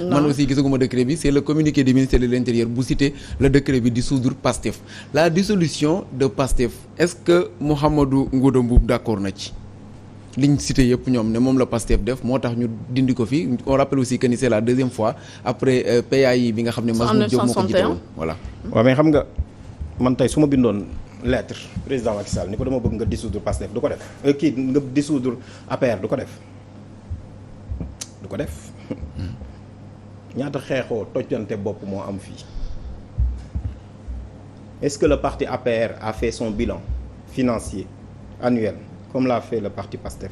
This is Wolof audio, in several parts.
man aussi gisaguma décret bi c'est le communiqué du ministère de l'Intérieur bu cité le décret bi dissoudre Pastef la dissolution de Pastef est-ce que Mouhamadou Ngouda Mboup d'accord na ci liñ cité yëpp ñoom ne moom la Pastef def moo tax ñu dindi ko fi on rappelle aussi que ni c'est la deuxième fois après PAI bi nga xam ne Massoud Diop moo ko jiite woon voilà. waaw mais xam nga man tey su ma bindoon lettre président Macky Sall ni ko dama bëgg nga dissoudre Pastef du ko def kii nga dissoudre APR du ko def ñaata xeexoo tojjante bopp moo am fii est-ce que le parti APR a fait son bilan financier annuel comme l'a fait le parti PASTEF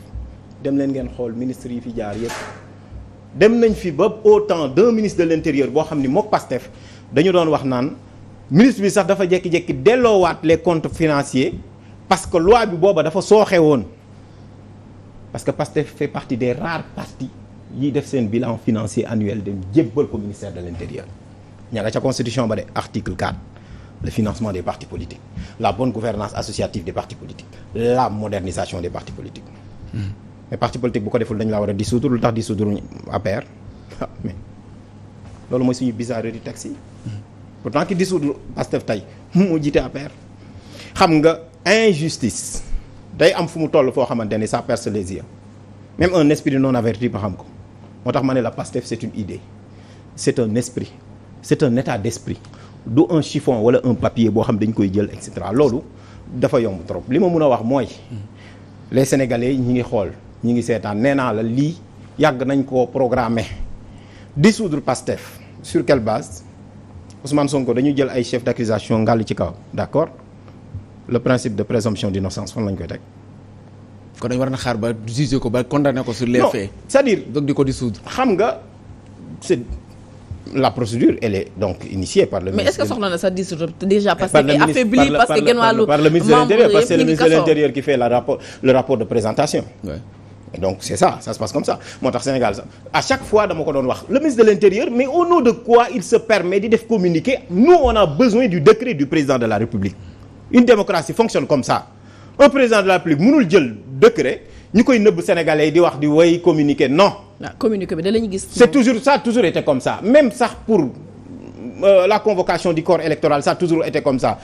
dem leen ngeen xool ministre yi fi jaar yëpp dem nañ fi ba autant d'un ministre de l'intérieur boo xam ni mook PASTEF dañu doon wax naan ministre bi sax dafa jékki-jékki delloowaat les comptes financiers parce que loi bi booba dafa sooxe woon parce que PASTEF fait partie des rares partis yi def seen bilan financier annuel dem jébbal ko ministère de l'intérieur ña nga ca constitution ba de article 4 le financement des partis politiques la bonne gouvernance associative des partis politiques la modernisation des partis politiques mais parti politique bu ko deful dañu laa war a dissoudre lu tax dissoudre APR mais loolu mooy suñu bizarrerie texte yi pourtant ki dissoudre Pastef tey moo jiite APR xam nga injustice day am fu mu toll foo xamante ni ça perce les yeux même un esprit non averti ba xam ko moo tax ma ne la Pastef c'est une idée c'est un esprit c'est un état d'esprit du un chiffon wala un papier boo xam dañ koy jël et cetera loolu dafa yomb trop li ma mun a wax mooy les Sénégalais ñi ngi xool ñi ngi seetaan nee naa la lii yàgg nañ koo programmer dissoudre Pastef sur quelle base Ousmane Sonko dañu jël ay chefs d'accusation ngàll ci kaw d'accord le principe de présomption d'innocence fan lañ koy teg. kon dañu war na xaar ba juger ko ba condamner ko sur les faits. non c'est-à-dire donc di ko dissoudre. xam nga c'est la procédure elle est donc initiée par le. mais est-ce que soxla na sa dissoudre déjà parce que par affaibli parce que genn wàllu par le ministre de l'Intérieur parce que c'est le ministre de l'Intérieur qui fait le rapport de présentation. Ouais. Et donc c'est ça se passe comme ça moo tax Sénégal sax à chaque fois dama ko doon wax le ministre de l'Intérieur mais au nom de quoi il se permet di def communiqué nous on a besoin du décret du président de la République une démocratie fonctionne comme ça un président de la République mënul jël décret ñu koy nëbb Sénégalais yi di wax di way communiqué non. waaw communiqué bi da lañu gis. c'est toujours ça a toujours été comme ça même sax pour la convocation du corps électoral ça a toujours été comme ça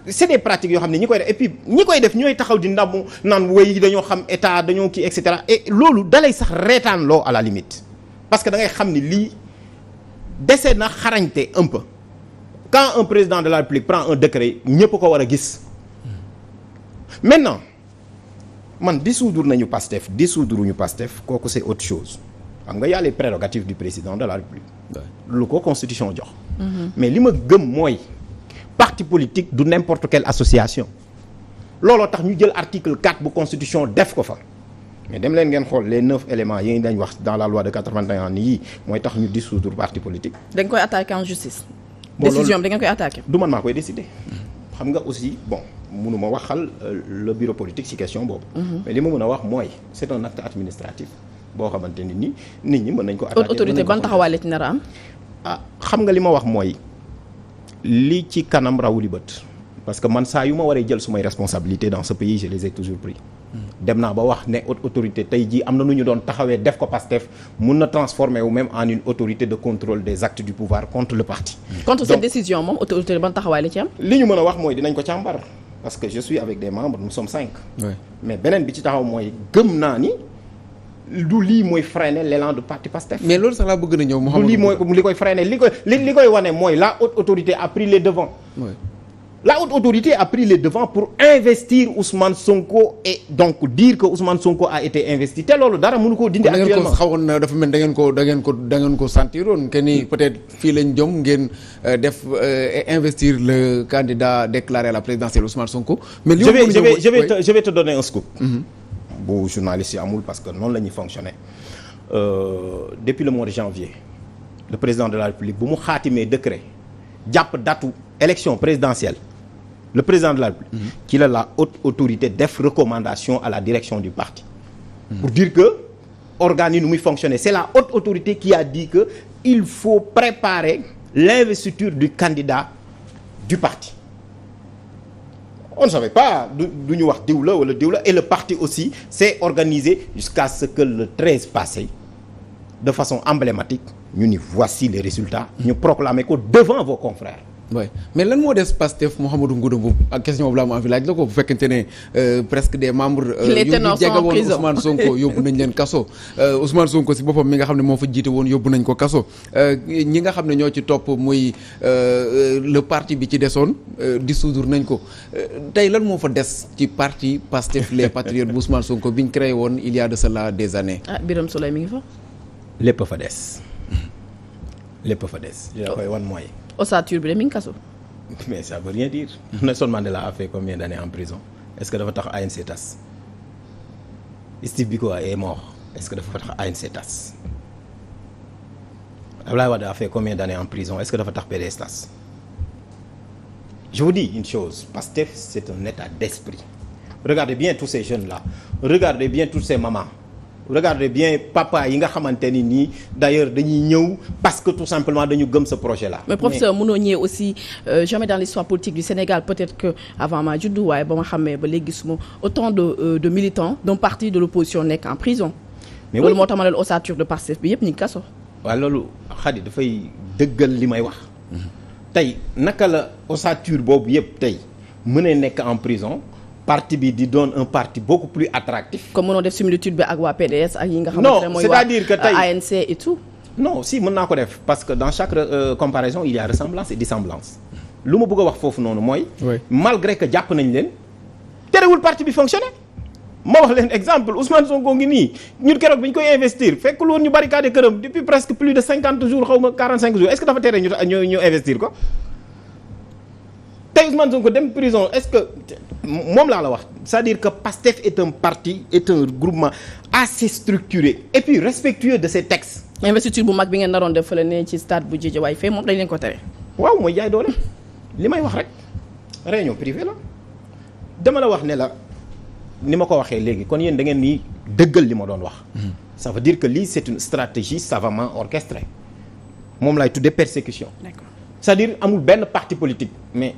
c'est des pratiques yoo xam ne ñi koy def et puis ñi koy def ñooy taxaw di ndamu naan way dañoo xam état dañoo kii et cetera et loolu dalay sax reetaan loo à la limite parce que da ngay xam ni lii dese na xarañte un peu quand un président de la République prend un décret ñëpp ko war a gis maintenant man dissoudre nañu Pastef dissoudre ñu Pastef kooku c'est autre chose xam nga y a les prérogatives du président de la République lu ko constitution jox mais li ma gëm mooy parti politique du n'importe quelle association looloo tax ñu jël article 4 bu constitution def ko fa mais dem leen ngeen xool les 9 éléments yi dañ wax dans la loi de 81 yii mooy tax ñu dissoudre parti politique dañ koy attaquer en justice décision bi da ngeen koy attaquer du man maa koy décider xam nga aussi bon mënuma waxal le bureau politique ci question boobu mais li ma mën a wax mooy c'est un acte administratif boo xamante ni nit ñi mën nañ ko attaquer autorité ban taxawaay la ci nar a am xam nga li ma wax mooy li ci kanam rawuli bët parce que man saa yu ma waree jël sumay responsabilités dans ce pays je les ai toujours pris dem naa ba wax ne haute autorité tey jii am na nu ñu doon taxawee def ko Pastef mun na transformer wu même en une autorité de contrôle des actes du pouvoir contre le parti. contre cette décision moom autorité ban taxawaay la ci am. li ñu mën a wax mooy dinañ ko càmbar parce que je suis avec des membres nous sommes 5. Oui. mais beneen bi ci taxaw mooy gëm naa ni du lii mooy freiner l'élan du parti Pastef. mais loolu sax laa bëgg na ñëw Mouhamadou. du lii mooy li koy freiner li koy wane mooy la haute autorité a pris les devants. Oui. La haute autorité a pris les devants pour investir Ousmane Sonko et donc dire que Ousmane Sonko a été investi te loolu dara mënu koo dindi actuellement. da ngeen ko xawoon na dafa mel da ngeen ko sentiroon que ni peut-être fii lañ jëm ngeen def investir le candidat déclaré à la présidentielle Ousmane Sonko. mais li je vais te donner un scoop. bu journaliste yi amul parce que noonu la ñuy fonctionner depuis le mois de janvier le président de la République bu mu xaatimee décret jàpp datu élection présidentielle le président de la République ci la haute autorité def recommandation à la direction du parti pour dire que organes yi nu muy fonctionner c'est la haute autorité qui a dit que il faut préparer l'investiture du candidat du parti on ne savait pas du ñu wax diw la wala diw la et le parti aussi s'est organisé jusqu'à ce que le 13 passé de façon emblématique ñu ni voici les résultats ñu proclamer ko devant vos confrères. oui mais lan moo des Pastef Mouhamadou Ngouda Mboup ak question boobu laa ma am fi laaj la ko bu fekkente ne presque des membres yu jege woon Ousmane Sonko yóbbu nañ leen kaso Ousmane Sonko si boppam mi nga xam ne moo fa jiite woon yóbbu nañ ko kaso ñi nga xam ne ñoo ci topp muy le parti bi ci desoon dissoudre nañ ko tey lan moo fa des ci parti Pastef les patriotes bu Ousmane Sonko biñ créé woon il y a de cela des années. Birame Souleye mi ngi fa. lépp fa des li la koy wan mooy. ossature bi de mi ngi kaso. mais ça veut rien dire. Nelson Mandela a fait combien d'années en prison est-ce que dafa tax ANC tas. Steve Biko est mort est-ce que dafa tax ANC tas. Abdoulaye Wade a fait combien d'années en prison est-ce que dafa tax PDS tas. Je vous dis une chose, Pastef c'est un état d'esprit. Regardez bien tous ces jeunes-là, regardez bien toutes ces mamans. Regardez bien papa yi nga xamante ni nii d'ailleurs dañuy ñëw parce que tout simplement dañu gëm ce projet-là. mais professeur mënoo ñëwee aussi jamais dans l'histoire politique du Sénégal peut-être que avant ma juddu waaye ba ma xamee ba léegi gisuma autant de militants d'un parti de l'opposition nekk en prison. mais loolu moo tax ma ne la ossature de Pastef bi yëpp ñu ngi kaso. waaw loolu Khady dafay dëggal li may wax. tey naka la ossature boobu yëpp tey mën a nekk en prison. parti bi di doon un parti beaucoup plus attractif. comme mënoo def similitude bi ak waa PDS ak yi nga xamante ne mooy c'est-à-dire que tey ANC et tout. non si mën naa ko def parce que dans chaque comparaison il y a ressemblance et dissemblance. lu ma bëgg a wax foofu noonu mooy. malgré que jàpp nañ leen. terewul parti bi fonctionné. ma wax leen exemple Ousmane Sonko ngi nii ñun keroog bi ñu koy investir fekkul woon ñu barricade këram depuis presque plus de 50 jours xaw ma 45 jours est-ce que dafa tere ñu investir ko. tey Ousmane Sonko dem prison est-ce que moom laa la wax c'est-à-dire que PASTEF est un parti est un groupement assez structuré et puis respectueux de ses textes. investiture bu mag bi ngeen naroon def fële ne ci stade bu Guédiawaye fee moom dañ leen ko tere. waaw mooy jaay doole li may wax rek réunion privée la dama la wax ne la ni ma ko waxee léegi kon yéen da ngeen ni dëggal li ma doon wax. ça veut dire que lii c'est une stratégie savamment orchestrée moom laay tuddee persécution. D'accord. c'est-à-dire amul benn parti politique mais.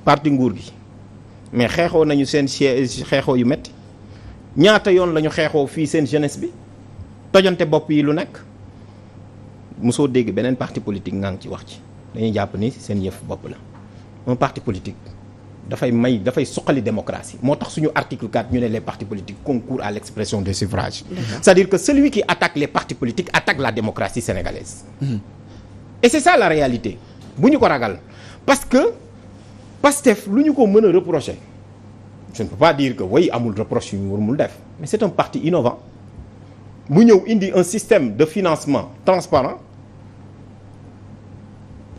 parti nguur gi mais xeexoo nañu seen xeexoo yu metti ñaata yoon la ñu xeexoo fii seen jeunesse bi tojante bopp yi lu nekk mosoo dégg beneen parti politique nga ngi ci wax ci dañuy jàpp ni seen yëf bopp la un parti politique dafay suqali démocratie moo tax suñu article 4 ñu ne les partis politiques concourent à l'expression des suffrages. C'est-à-dire que celui qui attaque les partis politiques attaque la démocratie sénégalaise. Et c'est ça la réalité bu ñu ko ragal parce que PASTEF lu ñu ko mën a reprocher je ne peux pas dire que way amul reproche yu ñu warul def mais c'est un parti innovant bu ñëw indi un système de financement transparent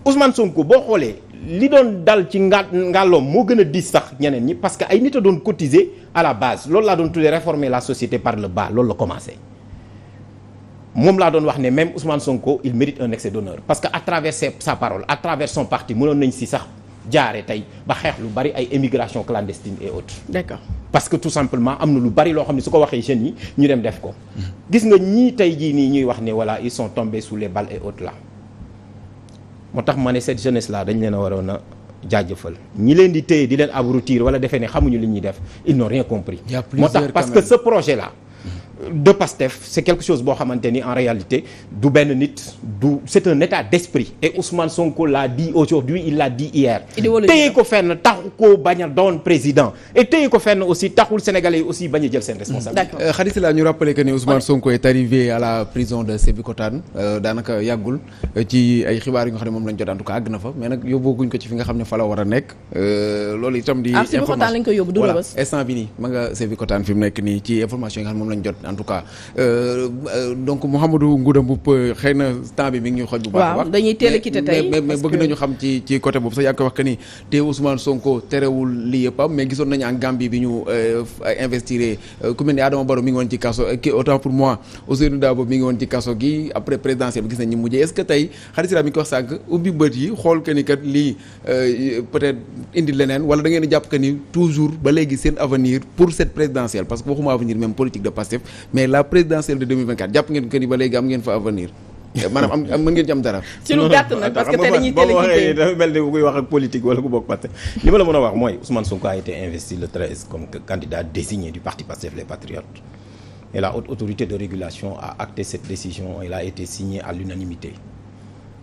Ousmane Sonko boo xoolee li doon dal ci ngàlloom moo gën a diis sax ñeneen ñi parce que ay nit a doon cotiser à la base loolu laa doon tuddee réformer la société par le bas loolu la commencé moom laa doon wax ne même Ousmane Sonko il mérite un excès d'honneur parce que à travers sa parole à travers son parti mënoon nañ si sax jaare tey ba xeex lu bari ay émigration clandestine et autres. D'accord. parce que tout simplement am na lu bari loo xam ne su ko waxee jeunes yi ñu dem def ko. gis nga ñii tey jii nii ñuy wax ne voilà ils sont tombés sous les balles et autres là moo tax ma ne cette jeunesse là dañ leen a waroon a jaajëfal ñi leen di téye di leen abrutir wala defee ne xamuñu li ñuy def ils n'ont rien compris. moo tax parce que ce projet là. de PASTEF c'est quelque chose boo xamante ni en réalité du benn nit du c'est un état d'esprit et Ousmane Sonko l'a dit aujourd'hui il l'a dit hier téye ko fenn taxu ko bañ a doon président et téye ko fenn aussi taxul sénégalais yi aussi bañ a jël seen responsabilité. D'accord. Khady Sylla ñu rappeler que ni Ousmane Sonko est arrivé à la prison de Sébikotane daanaka yàggul ci ay xibaar yi nga xam ne moom lañ jot en tout cas àgg na fa mais nag yóbbooguñ ko ci fi nga xam ne fa la war a nekk loolu itam di Sébikotane lañ ko yóbbu du voilà Rebeuss instant bi nii ma nga Sébikotane fi mu nekk nii ci information yi nga xam ne moom lañ jot en tout cas donc Mouhamadou Ngouda Mboup xëy na temps bi mi ngi ñuy xooj bu baax a baax dañuy teel a quitté tey mais bëgg nañu xam ci côté boobu sax yaa ngi koy wax que ni te Ousmane Sonko terewul lii yëpp am mais gisoon nañu en Gambie bi ñu investir ku mel ni Adama Barrow mi ngi woon ci kaso autant pour moi Ousseynou Dabo mi ngi woon ci kaso gi après présidentielle bi gis nañ ñu mujjee est-ce que tey Khady Sylla mi ngi ko wax sànq ubbi bët yi xool que ni kat lii peut-être indi leneen wala da ngeen di jàpp que ni toujours ba léegi seen avenir pour cette présidentielle parce que waxuma avenir même politique de PASTEF mais la présidentielle de 2024 jàpp ngeen que ni ba léegi am ngeen fa avenir maanaam am mën ngeen ci am dara. ci lu gàtt nag parce que tey dañuy teel a quitté dafa mel ni bu koy wax ak politique wala ku bokk PASTEF li ma la mën a wax mooy Ousmane Sonko a été investi le 13 comme candidat désigné du parti PASTEF les Patriotes Et la haute autorité de régulation a acté cette décision. Elle a été signée à l'unanimité.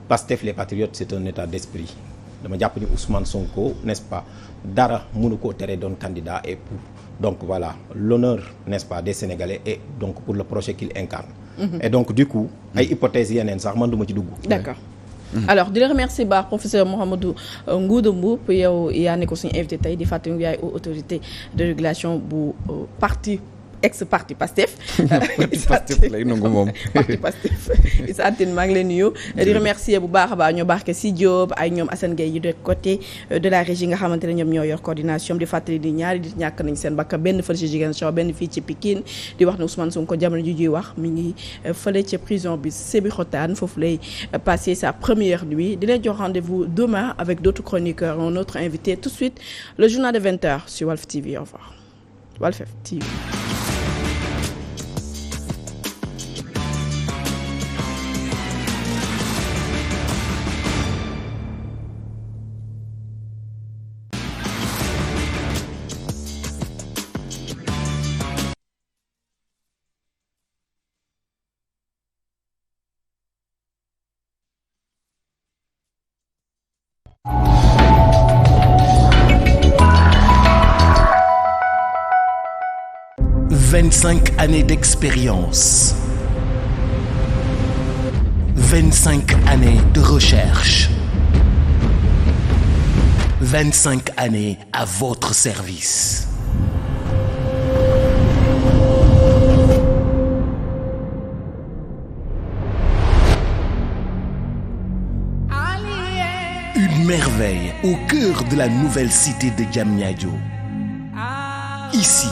Pastef les patriotes, c'est un état d'esprit. Dama jàpp ni Ousmane Sonko, n'est-ce pas, dara mënu koo tere doon candidat et pour donc voilà l'honneur, n'est-ce pas, des Sénégalais et donc pour le projet qu'il incarne. Et donc du coup ay hypothèses yeneen sax man duma ci dugg. D'accord. Alors di la remercier baax professeur Mouhamadou Ngouda Mboup yow yaa ne ko suñu invité tey di fàttali yaay autorité de régulation bu parti ex-parti Pastef. parti Pastef lay nangu moom. parti Pastef Issa Tine maa ngi leen nuyu. di remercier bu baax a baax ñoo baax ke si Diop ay ñoom Assane Gueye yi de côté de la régie nga xamante ne ñoom ñoo yor coordination di fàttali di ñaari di ñàkk nañ seen bakka benn fële ci Ziguinchor benn fii ci Pikine di wax ne Ousmane Sonko jamono ji juy wax mi ngi fële ci prison bi Sébikotane foofu lay passer sa première nuit di leen jox rendez-vous demain avec d'autres chroniqueurs un autre invité tout de suite le journal de 20h sur Walf TV. Au revoir. Walf TV. Vingt-cinq années d'expérience, 25 années de recherche, 25 années à votre service. Une merveille au cœur de la nouvelle cité de Diamniadio. Ici,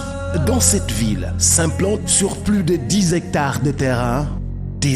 dans cette ville, s'implantent sur plus de 10 hectares de terrain